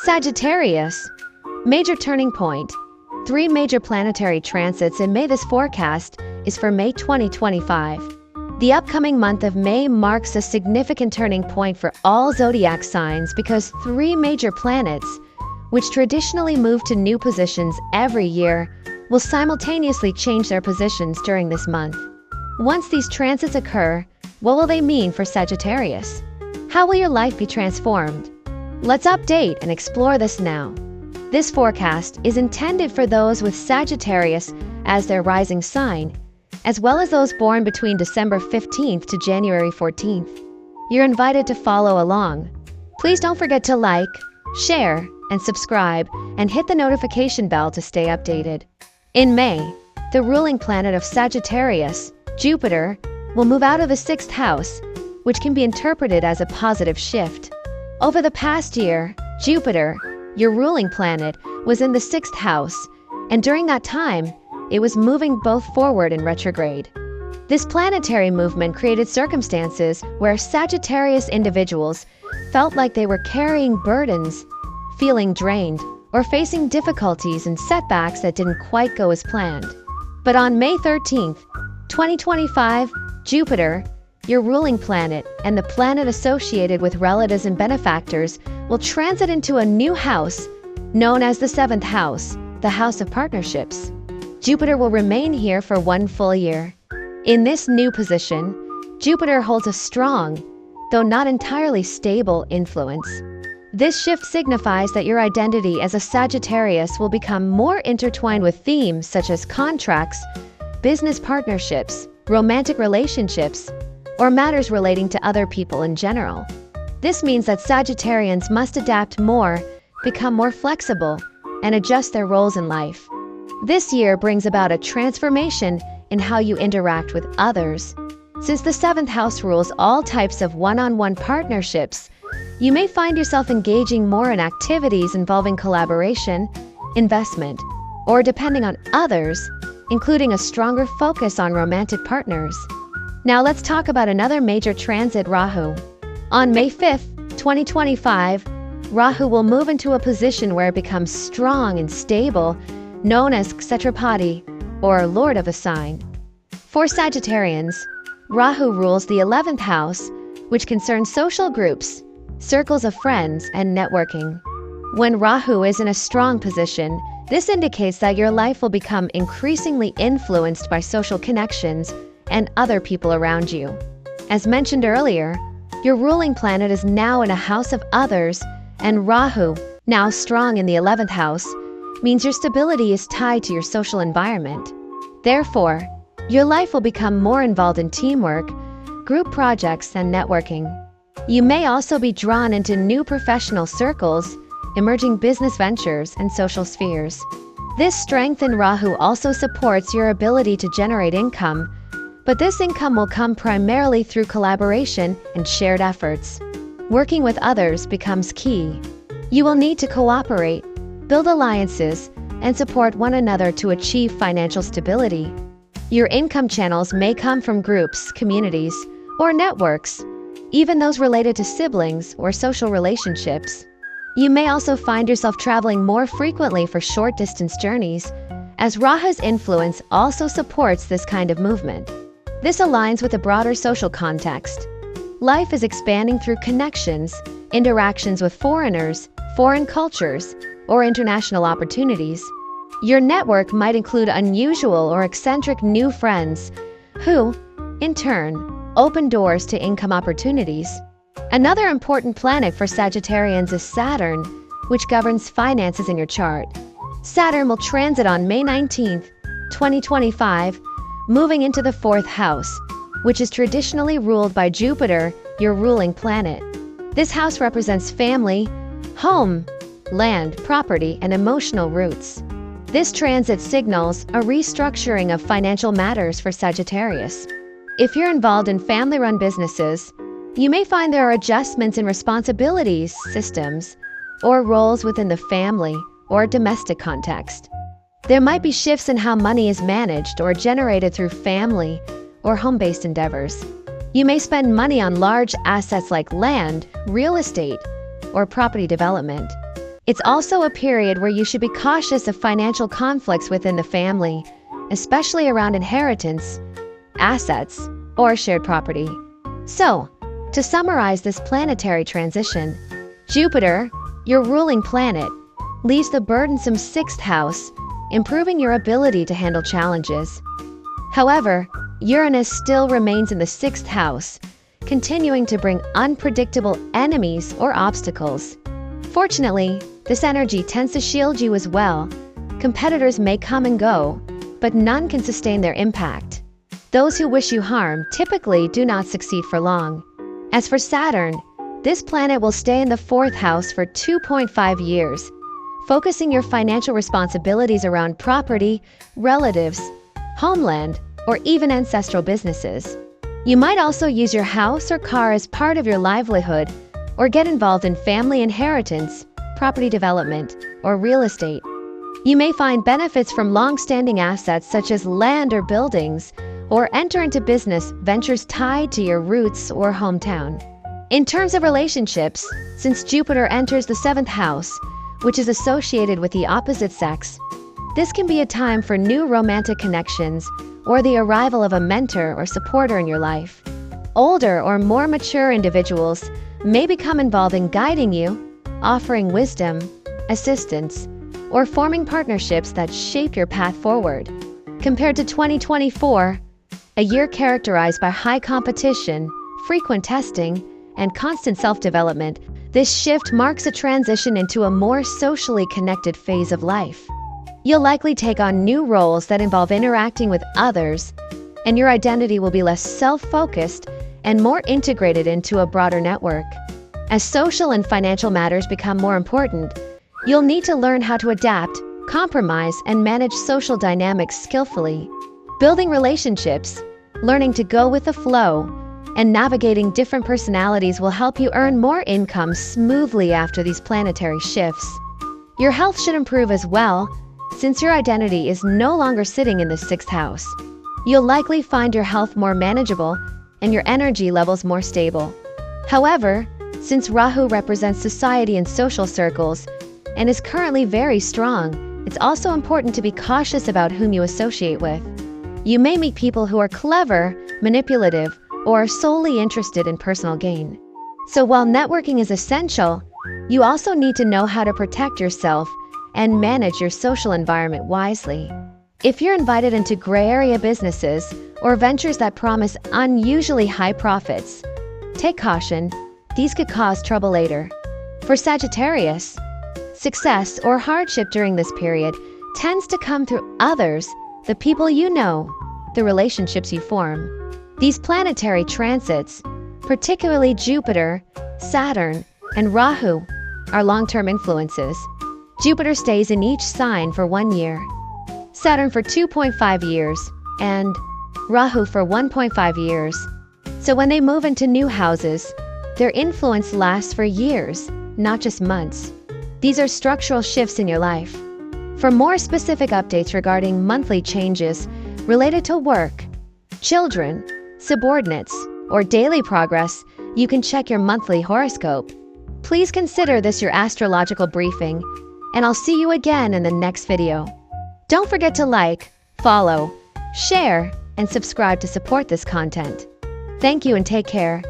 Sagittarius. Major turning point. 3 major planetary transits in May. This forecast is for May 2025. The upcoming month of May marks a significant turning point for all zodiac signs because 3 major planets, which traditionally move to new positions every year, will simultaneously change their positions during this month. Once these transits occur, what will they mean for Sagittarius? How will your life be transformed? Let's update and explore this now. This forecast is intended for those with Sagittarius as their rising sign, as well as those born between December 15th to January 14th. You're invited to follow along. Please don't forget to like, share, and subscribe, and hit the notification bell to stay updated. In May, the ruling planet of Sagittarius, Jupiter, will move out of the 6th house, which can be interpreted as a positive shift. Over the past year, Jupiter, your ruling planet, was in the 6th house, and during that time, it was moving both forward and retrograde. This planetary movement created circumstances where Sagittarius individuals felt like they were carrying burdens, feeling drained, or facing difficulties and setbacks that didn't quite go as planned. But on May 13th, 2025, Jupiter, your ruling planet, and the planet associated with relatives and benefactors will transit into a new house known as the 7th house, the house of partnerships. Jupiter will remain here for 1 full year. In this new position, Jupiter holds a strong, though not entirely stable, influence. This shift signifies that your identity as a Sagittarius will become more intertwined with themes such as contracts, business partnerships, romantic relationships, or matters relating to other people in general. This means that Sagittarians must adapt more, become more flexible, and adjust their roles in life. This year brings about a transformation in how you interact with others. Since the 7th house rules all types of one-on-one partnerships, you may find yourself engaging more in activities involving collaboration, investment, or depending on others, including a stronger focus on romantic partners. Now let's talk about another major transit, Rahu. On May 5th, 2025, Rahu will move into a position where it becomes strong and stable, known as Kshetrapati, or Lord of a sign. For Sagittarians, Rahu rules the 11th house, which concerns social groups, circles of friends, and networking. When Rahu is in a strong position, this indicates that your life will become increasingly influenced by social connections and other people around you. As mentioned earlier, your ruling planet is now in a house of others, and Rahu, now strong in the 11th house, means your stability is tied to your social environment. Therefore, your life will become more involved in teamwork, group projects, and networking. You may also be drawn into new professional circles, emerging business ventures, and social spheres. This strength in Rahu also supports your ability to generate income, but this income will come primarily through collaboration and shared efforts. Working with others becomes key. You will need to cooperate, build alliances, and support one another to achieve financial stability. Your income channels may come from groups, communities, or networks, even those related to siblings or social relationships. You may also find yourself traveling more frequently for short-distance journeys, as Rahu's influence also supports this kind of movement. This aligns with a broader social context. Life is expanding through connections, interactions with foreigners, foreign cultures, or international opportunities. Your network might include unusual or eccentric new friends who, in turn, open doors to income opportunities. Another important planet for Sagittarians is Saturn, which governs finances in your chart. Saturn will transit on May 19th, 2025, moving into the 4th house, which is traditionally ruled by Jupiter, your ruling planet. This house represents family, home, land, property, and emotional roots. This transit signals a restructuring of financial matters for Sagittarius. If you're involved in family-run businesses, you may find there are adjustments in responsibilities, systems, or roles within the family or domestic context. There might be shifts in how money is managed or generated through family or home-based endeavors. You may spend money on large assets like land, real estate, or property development. It's also a period where you should be cautious of financial conflicts within the family, especially around inheritance, assets, or shared property. So, to summarize this planetary transition, Jupiter, your ruling planet, leaves the burdensome 6th house, improving your ability to handle challenges. However, Uranus still remains in the 6th house, continuing to bring unpredictable enemies or obstacles. Fortunately, this energy tends to shield you as well. Competitors may come and go, but none can sustain their impact. Those who wish you harm typically do not succeed for long. As for Saturn, this planet will stay in the 4th house for 2.5 years, focusing your financial responsibilities around property, relatives, homeland, or even ancestral businesses. You might also use your house or car as part of your livelihood, or get involved in family inheritance, property development, or real estate. You may find benefits from long-standing assets such as land or buildings, or enter into business ventures tied to your roots or hometown. In terms of relationships, since Jupiter enters the 7th house, which is associated with the opposite sex, this can be a time for new romantic connections or the arrival of a mentor or supporter in your life. Older or more mature individuals may become involved in guiding you, offering wisdom, assistance, or forming partnerships that shape your path forward. Compared to 2024, a year characterized by high competition, frequent testing, and constant self-development, this shift marks a transition into a more socially connected phase of life. You'll likely take on new roles that involve interacting with others, and your identity will be less self-focused and more integrated into a broader network. As social and financial matters become more important, you'll need to learn how to adapt, compromise, and manage social dynamics skillfully. Building relationships, learning to go with the flow, and navigating different personalities will help you earn more income smoothly after these planetary shifts. Your health should improve as well, since your identity is no longer sitting in the 6th house. You'll likely find your health more manageable and your energy levels more stable. However, since Rahu represents society and social circles and is currently very strong, it's also important to be cautious about whom you associate with. You may meet people who are clever, manipulative, or are solely interested in personal gain. So while networking is essential, you also need to know how to protect yourself and manage your social environment wisely. If you're invited into gray area businesses or ventures that promise unusually high profits, take caution. These could cause trouble later. For Sagittarius, success or hardship during this period tends to come through others, the people you know, the relationships you form. These planetary transits, particularly Jupiter, Saturn, and Rahu, are long-term influences. Jupiter stays in each sign for 1 year, Saturn for 2.5 years, and Rahu for 1.5 years. So when they move into new houses, their influence lasts for years, not just months. These are structural shifts in your life. For more specific updates regarding monthly changes related to work, children, subordinates, or daily progress, you can check your monthly horoscope. Please consider this your astrological briefing, and I'll see you again in the next video. Don't forget to like, follow, share, and subscribe to support this content. Thank you and take care.